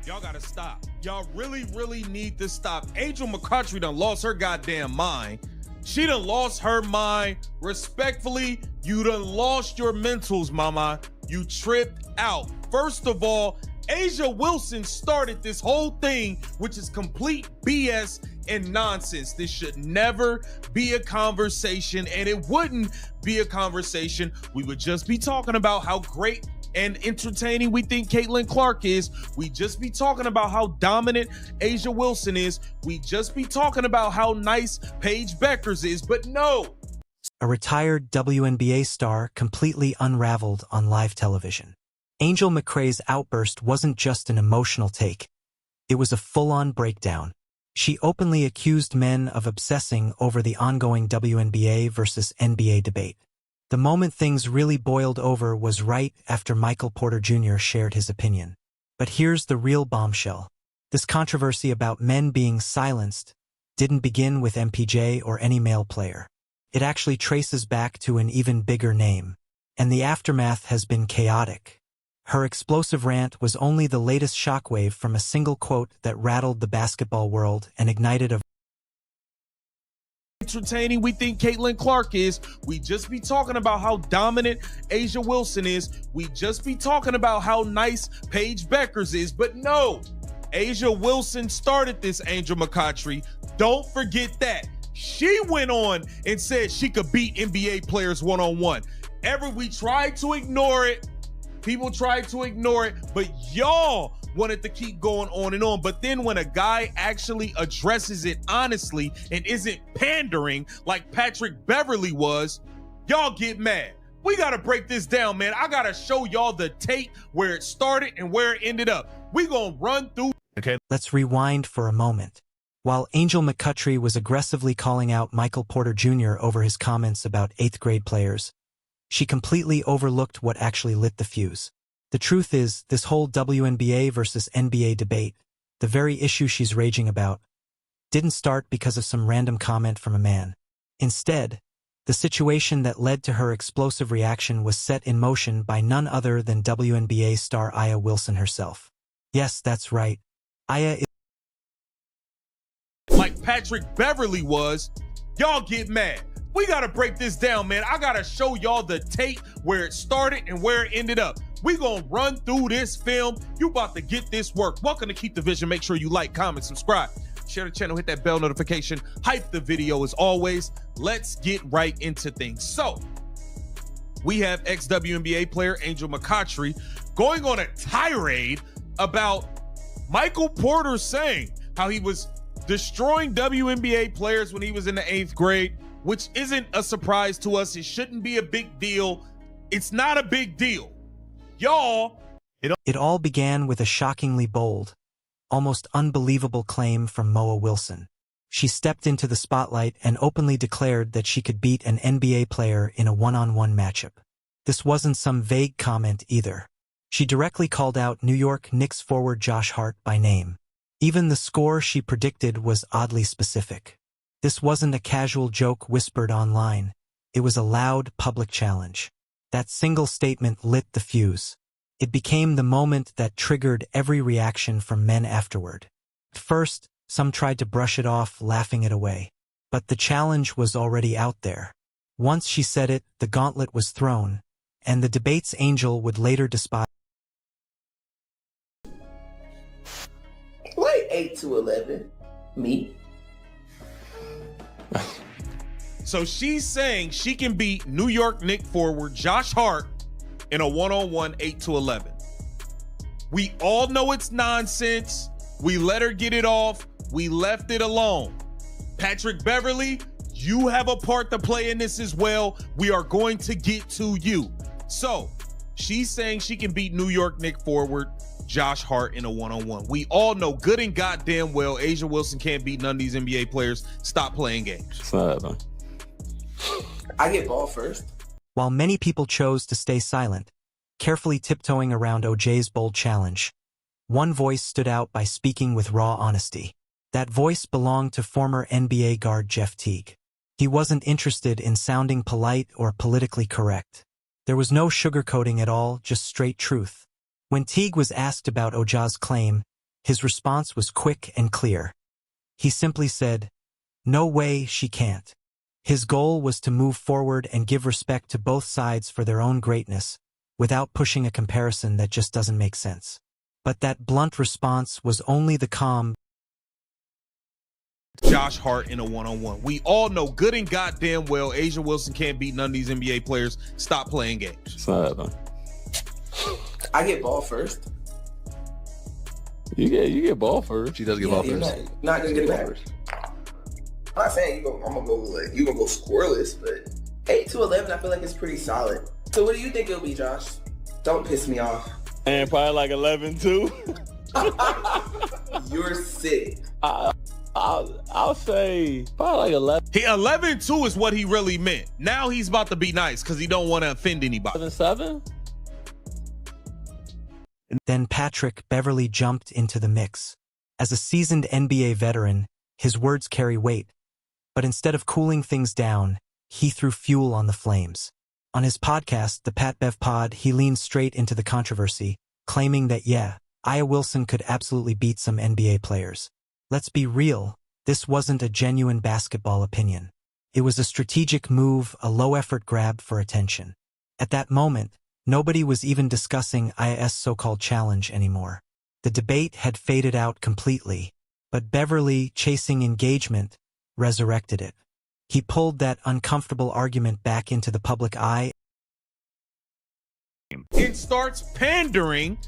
Y'all gotta stop. Y'all really, really need to stop. Angel McCoughtry done lost her goddamn mind. She done lost her mind. Respectfully, you done lost your mentals, mama. You tripped out. First of all, A'ja Wilson started this whole thing, which is complete BS and nonsense. This should never be a conversation, and it wouldn't be a conversation. We would just be talking about how great and entertaining we think Caitlin Clark is. We just be talking about how dominant A'ja Wilson is. We just be talking about how nice Paige Beckers is, but no. A retired WNBA star completely unraveled on live television. Angel McCrae's outburst wasn't just an emotional take. It was a full-on breakdown. She openly accused men of obsessing over the ongoing WNBA versus NBA debate. The moment things really boiled over was right after Michael Porter Jr. shared his opinion. But here's the real bombshell. This controversy about men being silenced didn't begin with MPJ or any male player. It actually traces back to an even bigger name. And the aftermath has been chaotic. Her explosive rant was only the latest shockwave from a single quote that rattled the basketball world and ignited a entertaining we think Caitlin Clark is. We just be talking about how dominant A'ja Wilson is. We just be talking about how nice Paige Beckers is. But no, A'ja Wilson started this, Angel McCoughtry. Don't forget that. She went on and said she could beat NBA players one-on-one. We tried to ignore it. People tried to ignore it, but y'all wanted to keep going on and on. But then when a guy actually addresses it honestly and isn't pandering like Patrick Beverley was, y'all get mad. We got to break this down, man. I got to show y'all the tape where it started and where it ended up. We going to run through. Okay. Let's rewind for a moment. While Angel McCoughtry was aggressively calling out Michael Porter Jr. over his comments about 8th grade players, she completely overlooked what actually lit the fuse. The truth is, this whole WNBA versus NBA debate, the very issue she's raging about, didn't start because of some random comment from a man. Instead, the situation that led to her explosive reaction was set in motion by none other than WNBA star A'ja Wilson herself. Yes, that's right. A'ja is like Patrick Beverley was. Y'all get mad. We got to break this down, man. I got to show y'all the tape where it started and where it ended up. We going to run through this film. You about to get this work. Welcome to Keep the Vision. Make sure you like, comment, subscribe, share the channel, hit that bell notification, hype the video as always. Let's get right into things. So we have ex-WNBA player Angel McCoughtry going on a tirade about Michael Porter saying how he was destroying WNBA players when he was in the 8th grade, which isn't a surprise to us. It shouldn't be a big deal. It's not a big deal. Y'all. It all began with a shockingly bold, almost unbelievable claim from Moa Wilson. She stepped into the spotlight and openly declared that she could beat an NBA player in a one-on-one matchup. This wasn't some vague comment either. She directly called out New York Knicks forward Josh Hart by name. Even the score she predicted was oddly specific. This wasn't a casual joke whispered online. It was a loud public challenge. That single statement lit the fuse. It became the moment that triggered every reaction from men afterward. At first, some tried to brush it off, laughing it away. But the challenge was already out there. Once she said it, the gauntlet was thrown, and the debate's Angel would later despise. Play 8 to 11. Me. So she's saying she can beat New York Knicks forward Josh Hart in a one-on-one 8 to 11. We all know it's nonsense. We let her get it off. We left it alone. Patrick Beverley, you have a part to play in this as well. We are going to get to you. So she's saying she can beat New York Knicks forward Josh Hart in a one-on-one. We all know good and goddamn well A'ja Wilson can't beat none of these NBA players. Stop playing games. I get ball first. While many people chose to stay silent, carefully tiptoeing around OJ's bold challenge, one voice stood out by speaking with raw honesty. That voice belonged to former NBA guard Jeff Teague. He wasn't interested in sounding polite or politically correct. There was no sugarcoating at all, just straight truth. When Teague was asked about A'ja's claim, His response was quick and clear. He simply said, "No way, she can't." His goal was to move forward and give respect to both sides for their own greatness, without pushing a comparison that just doesn't make sense. But that blunt response was only the calm Josh Hart in a one-on-one. We all know good and goddamn well A'ja Wilson can't beat none of these NBA players. Stop playing games. It's not happening. I get ball first. You get ball first. She does get ball first. Not gonna get it first. I'm not saying I'm gonna go scoreless, but 8-11, I feel like it's pretty solid. So what do you think it'll be, Josh? Don't piss me off. And probably like 11-2. You're sick. I'll say probably like 11. 11-2 is what he really meant. Now he's about to be nice because he don't want to offend anybody. 7-7. Then Patrick Beverley jumped into the mix. As a seasoned NBA veteran, his words carry weight. But instead of cooling things down, he threw fuel on the flames. On his podcast, the Pat Bev Pod, he leaned straight into the controversy, claiming that, A'ja Wilson could absolutely beat some NBA players. Let's be real, this wasn't a genuine basketball opinion. It was a strategic move, a low-effort grab for attention. At that moment, nobody was even discussing A'ja's so-called challenge anymore. The debate had faded out completely, but Beverley, chasing engagement, resurrected it. He pulled that uncomfortable argument back into the public eye and starts pandering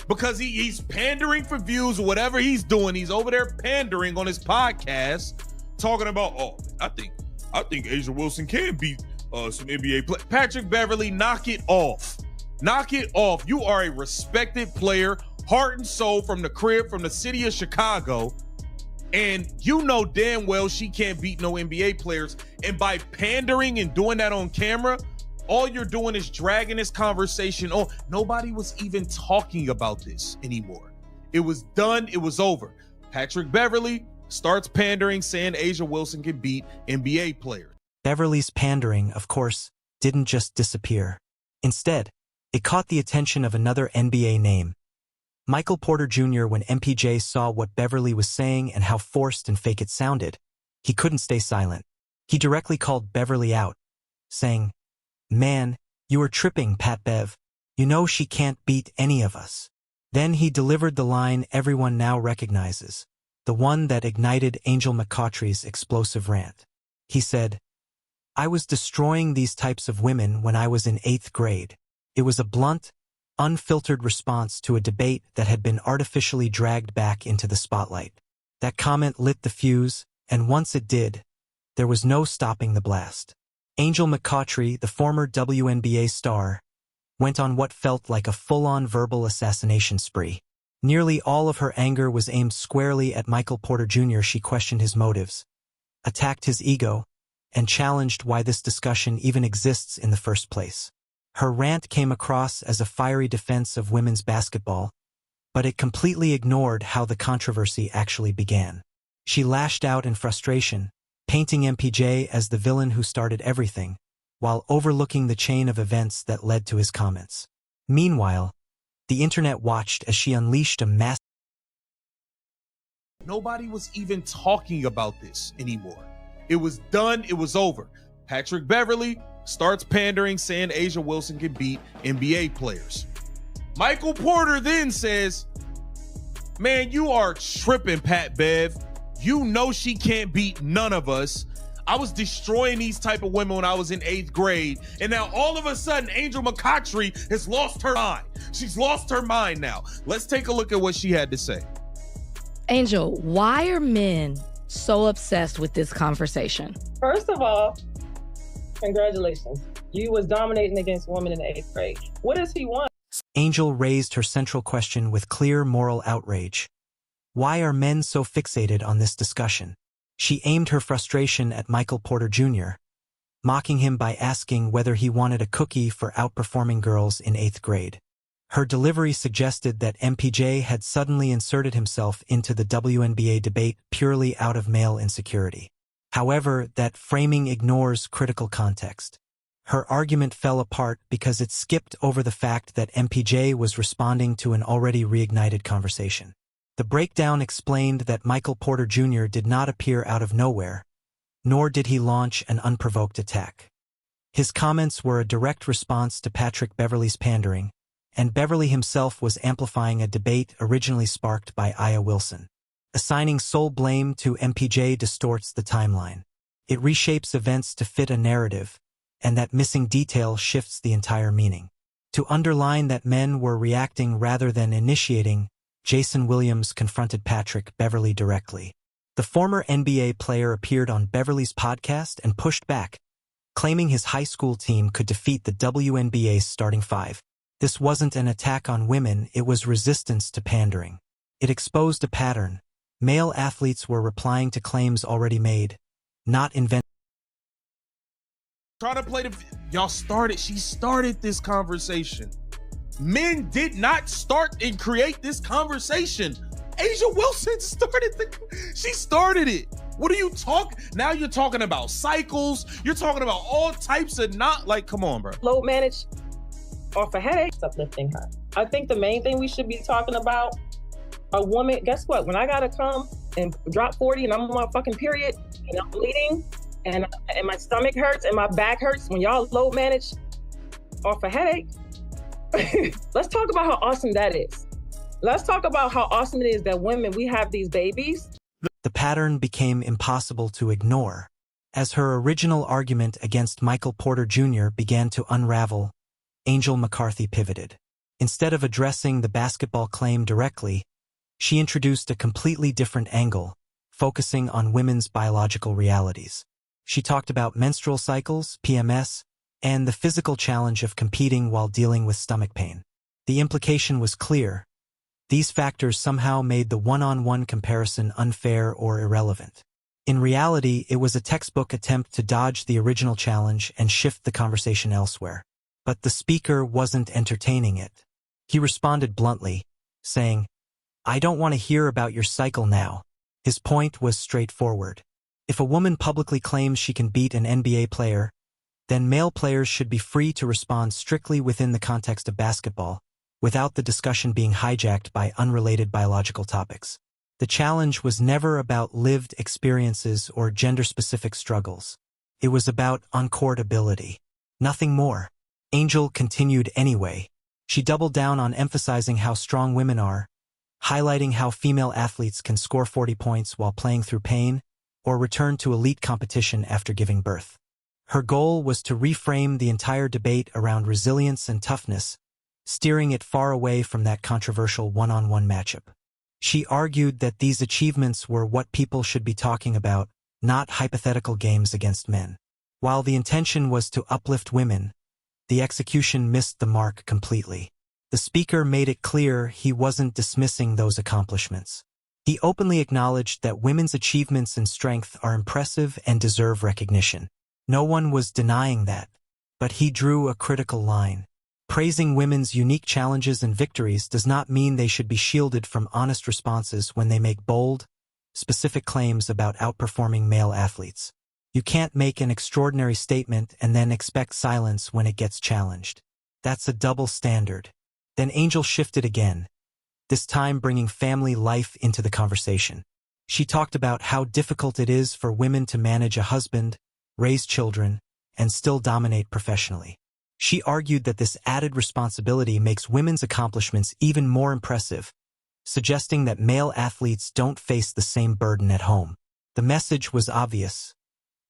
because he's pandering for views or whatever he's doing. He's over there pandering on his podcast, talking about, I think A'ja Wilson can beat some NBA play. Patrick Beverley, knock it off. Knock it off. You are a respected player, heart and soul, from the crib, from the city of Chicago. And you know damn well she can't beat no NBA players. And by pandering and doing that on camera, all you're doing is dragging this conversation on. Nobody was even talking about this anymore. It was done. It was over. Patrick Beverley starts pandering, saying A'ja Wilson can beat NBA players. Beverley's pandering, of course, didn't just disappear. Instead, it caught the attention of another NBA name, Michael Porter Jr. When MPJ saw what Beverley was saying and how forced and fake it sounded, he couldn't stay silent. He directly called Beverley out, saying, "Man, you are tripping, Pat Bev. You know she can't beat any of us." Then he delivered the line everyone now recognizes, the one that ignited Angel McCoughtry's explosive rant. He said, "I was destroying these types of women when I was in 8th grade. It was a blunt, unfiltered response to a debate that had been artificially dragged back into the spotlight." That comment lit the fuse, and once it did, there was no stopping the blast. Angel McCoughtry, the former WNBA star, went on what felt like a full-on verbal assassination spree. Nearly all of her anger was aimed squarely at Michael Porter Jr. She questioned his motives, attacked his ego, and challenged why this discussion even exists in the first place. Her rant came across as a fiery defense of women's basketball, but it completely ignored how the controversy actually began. She lashed out in frustration, painting MPJ as the villain who started everything, while overlooking the chain of events that led to his comments. Meanwhile, the internet watched as she unleashed a mass. Nobody was even talking about this anymore. It was done. It was over. Patrick Beverley starts pandering, saying A'ja Wilson can beat NBA players. Michael Porter then says, "Man, you are tripping, Pat Bev. You know she can't beat none of us. I was destroying these type of women when I was in 8th grade. And now all of a sudden, Angel McCoughtry has lost her mind. She's lost her mind now." Let's take a look at what she had to say. Angel, why are men so obsessed with this conversation? First of all, congratulations. You was dominating against women in the 8th grade. What does he want? Angel raised her central question with clear moral outrage. Why are men so fixated on this discussion? She aimed her frustration at Michael Porter Jr., mocking him by asking whether he wanted a cookie for outperforming girls in 8th grade. Her delivery suggested that MPJ had suddenly inserted himself into the WNBA debate purely out of male insecurity. However, that framing ignores critical context. Her argument fell apart because it skipped over the fact that MPJ was responding to an already reignited conversation. The breakdown explained that Michael Porter Jr. did not appear out of nowhere, nor did he launch an unprovoked attack. His comments were a direct response to Patrick Beverley's pandering, and Beverley himself was amplifying a debate originally sparked by Aya Wilson. Assigning sole blame to MPJ distorts the timeline. It reshapes events to fit a narrative, and that missing detail shifts the entire meaning. To underline that men were reacting rather than initiating, Jason Williams confronted Patrick Beverley directly. The former NBA player appeared on Beverley's podcast and pushed back, claiming his high school team could defeat the WNBA's starting five. This wasn't an attack on women, it was resistance to pandering. It exposed a pattern. Male athletes were replying to claims already made, not inventing. Trying to play she started this conversation. Men did not start and create this conversation. Asia Wilson she started it. What are you now you're talking about cycles, you're talking about all types of come on, bro. Load manage off a headache, uplifting her. I think the main thing we should be talking about, a woman, guess what? When I gotta come and drop 40 and I'm on my fucking period and I'm bleeding and my stomach hurts and my back hurts, when y'all load manage off a headache, let's talk about how awesome that is. Let's talk about how awesome it is that women, we have these babies. The pattern became impossible to ignore. As her original argument against Michael Porter Jr. began to unravel, Angel McCarthy pivoted. Instead of addressing the basketball claim directly, she introduced a completely different angle, focusing on women's biological realities. She talked about menstrual cycles, PMS, and the physical challenge of competing while dealing with stomach pain. The implication was clear. These factors somehow made the one-on-one comparison unfair or irrelevant. In reality, it was a textbook attempt to dodge the original challenge and shift the conversation elsewhere. But the speaker wasn't entertaining it. He responded bluntly, saying, "I don't want to hear about your cycle now." His point was straightforward. If a woman publicly claims she can beat an NBA player, then male players should be free to respond strictly within the context of basketball, without the discussion being hijacked by unrelated biological topics. The challenge was never about lived experiences or gender-specific struggles. It was about on-court ability. Nothing more. Angel continued anyway. She doubled down on emphasizing how strong women are, highlighting how female athletes can score 40 points while playing through pain, or return to elite competition after giving birth. Her goal was to reframe the entire debate around resilience and toughness, steering it far away from that controversial one-on-one matchup. She argued that these achievements were what people should be talking about, not hypothetical games against men. While the intention was to uplift women, the execution missed the mark completely. The speaker made it clear he wasn't dismissing those accomplishments. He openly acknowledged that women's achievements and strength are impressive and deserve recognition. No one was denying that, but he drew a critical line. Praising women's unique challenges and victories does not mean they should be shielded from honest responses when they make bold, specific claims about outperforming male athletes. You can't make an extraordinary statement and then expect silence when it gets challenged. That's a double standard. Then Angel shifted again, this time bringing family life into the conversation. She talked about how difficult it is for women to manage a husband, raise children, and still dominate professionally. She argued that this added responsibility makes women's accomplishments even more impressive, suggesting that male athletes don't face the same burden at home. The message was obvious.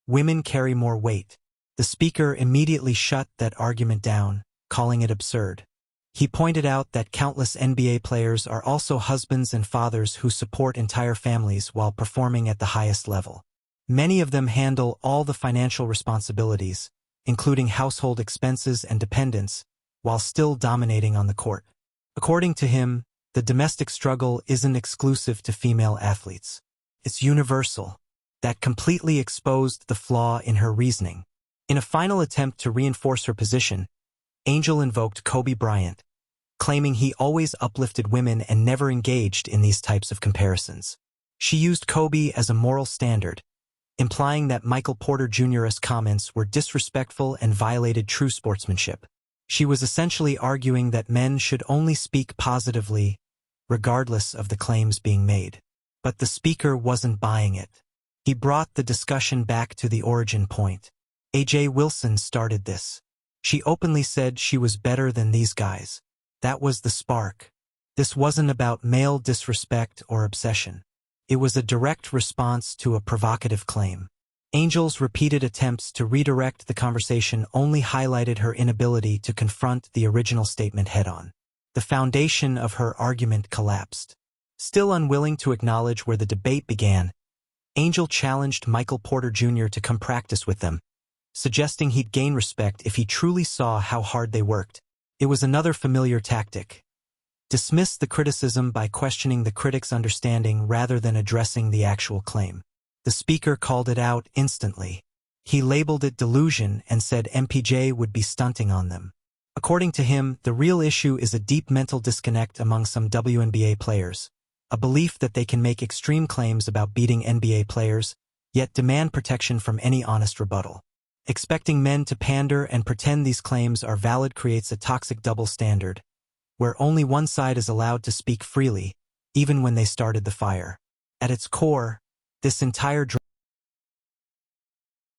Women carry more weight. The speaker immediately shut that argument down, calling it absurd. He pointed out that countless NBA players are also husbands and fathers who support entire families while performing at the highest level. Many of them handle all the financial responsibilities, including household expenses and dependents, while still dominating on the court. According to him, the domestic struggle isn't exclusive to female athletes. It's universal. That completely exposed the flaw in her reasoning. In a final attempt to reinforce her position, Angel invoked Kobe Bryant, claiming he always uplifted women and never engaged in these types of comparisons. She used Kobe as a moral standard, implying that Michael Porter Jr.'s comments were disrespectful and violated true sportsmanship. She was essentially arguing that men should only speak positively regardless of the claims being made. But the speaker wasn't buying it. He brought the discussion back to the origin point. AJ Wilson started this. She openly said she was better than these guys. That was the spark. This wasn't about male disrespect or obsession. It was a direct response to a provocative claim. Angel's repeated attempts to redirect the conversation only highlighted her inability to confront the original statement head-on. The foundation of her argument collapsed. Still unwilling to acknowledge where the debate began, Angel challenged Michael Porter Jr. to come practice with them, suggesting he'd gain respect if he truly saw how hard they worked. It was another familiar tactic. Dismiss the criticism by questioning the critic's understanding rather than addressing the actual claim. The speaker called it out instantly. He labeled it delusion and said MPJ would be stunting on them. According to him, the real issue is a deep mental disconnect among some WNBA players, a belief that they can make extreme claims about beating NBA players, yet demand protection from any honest rebuttal. Expecting men to pander and pretend these claims are valid creates a toxic double standard, where only one side is allowed to speak freely, even when they started the fire. At its core, this entire